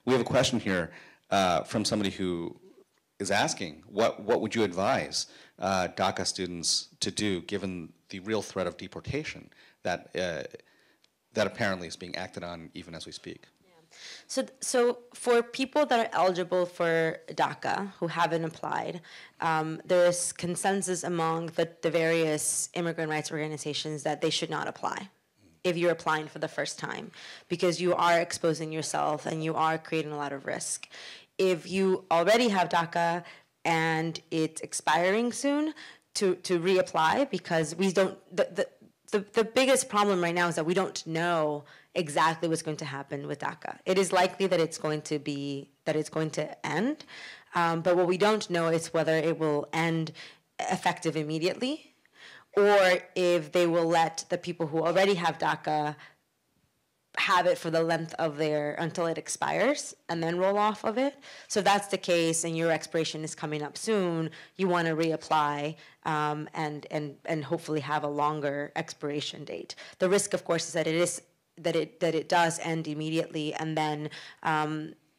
We have a question here from somebody who is asking, what would you advise DACA students to do given the real threat of deportation that that apparently is being acted on even as we speak? So for people that are eligible for DACA who haven't applied, there is consensus among the various immigrant rights organizations that they should not apply if you're applying for the first time, because you are exposing yourself and you are creating a lot of risk. If you already have DACA and it's expiring soon, to reapply, because we don't, the biggest problem right now is that we don't know exactly what's going to happen with DACA. It is likely that it's going to end, but what we don't know is whether it will end effective immediately, or if they will let the people who already have DACA have it for the length of until it expires and then roll off of it. So if that's the case and your expiration is coming up soon, you want to reapply and hopefully have a longer expiration date. The risk, of course, is that it does end immediately, and then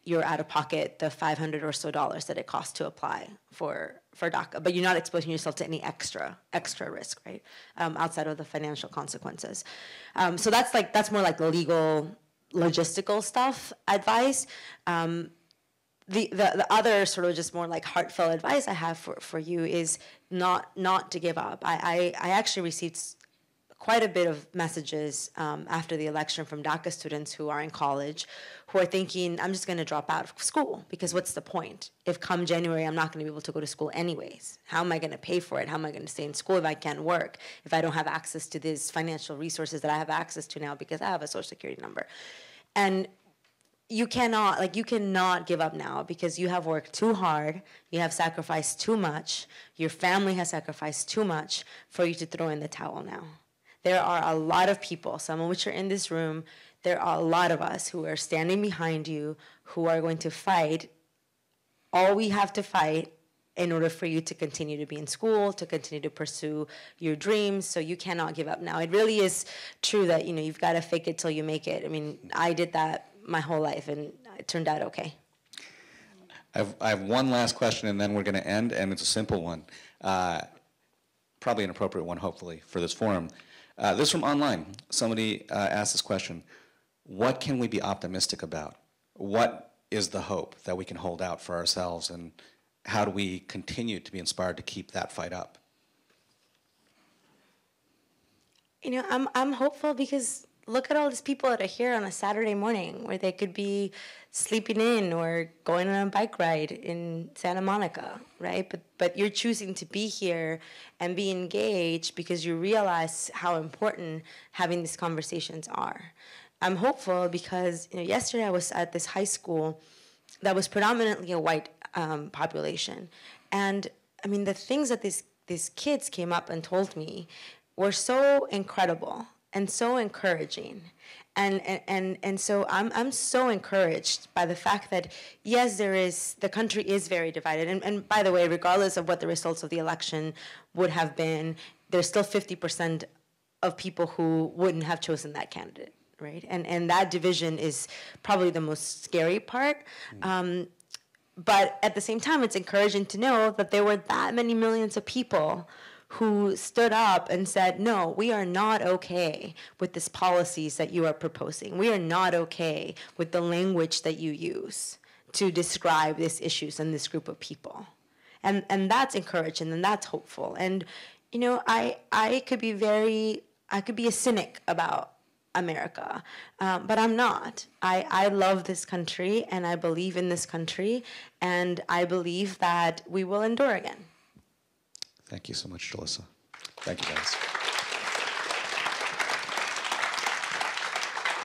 you're out of pocket the $500 or so that it costs to apply for DACA, but you're not exposing yourself to any extra risk, right? Outside of the financial consequences. So that's more like the legal, logistical stuff advice. The other sort of just more like heartfelt advice I have for you is not to give up. I actually received quite a bit of messages after the election from DACA students who are in college who are thinking, I'm just going to drop out of school because what's the point? If come January I'm not going to be able to go to school anyways. How am I going to pay for it? How am I going to stay in school if I can't work? If I don't have access to these financial resources that I have access to now because I have a social security number. And you cannot give up now because you have worked too hard, you have sacrificed too much, your family has sacrificed too much for you to throw in the towel now. There are a lot of people, some of which are in this room, there are a lot of us who are standing behind you, who are going to fight all we have to fight in order for you to continue to be in school, to continue to pursue your dreams, so you cannot give up now. It really is true that, you've got to fake it till you make it. I mean, I did that my whole life, and it turned out okay. I have one last question, and then we're going to end, and it's a simple one. Probably an appropriate one, hopefully, for this forum. This is from online. Somebody asked this question: what can we be optimistic about? What is the hope that we can hold out for ourselves, and how do we continue to be inspired to keep that fight up? I'm hopeful because look at all these people that are here on a Saturday morning where they could be sleeping in or going on a bike ride in Santa Monica, right? But you're choosing to be here and be engaged because you realize how important having these conversations are. I'm hopeful because yesterday I was at this high school that was predominantly a white population. And I mean, the things that these kids came up and told me were so incredible and so encouraging. And so I'm so encouraged by the fact that, yes, the country is very divided. And by the way, regardless of what the results of the election would have been, there's still 50% of people who wouldn't have chosen that candidate, right? And that division is probably the most scary part. But at the same time, it's encouraging to know that there were that many millions of people who stood up and said, no, we are not okay with these policies that you are proposing. We are not okay with the language that you use to describe these issues and this group of people. And that's encouraging and that's hopeful. And, I could be a cynic about America, but I'm not. I love this country and I believe in this country and I believe that we will endure again. Thank you so much, Julissa. Thank you, guys.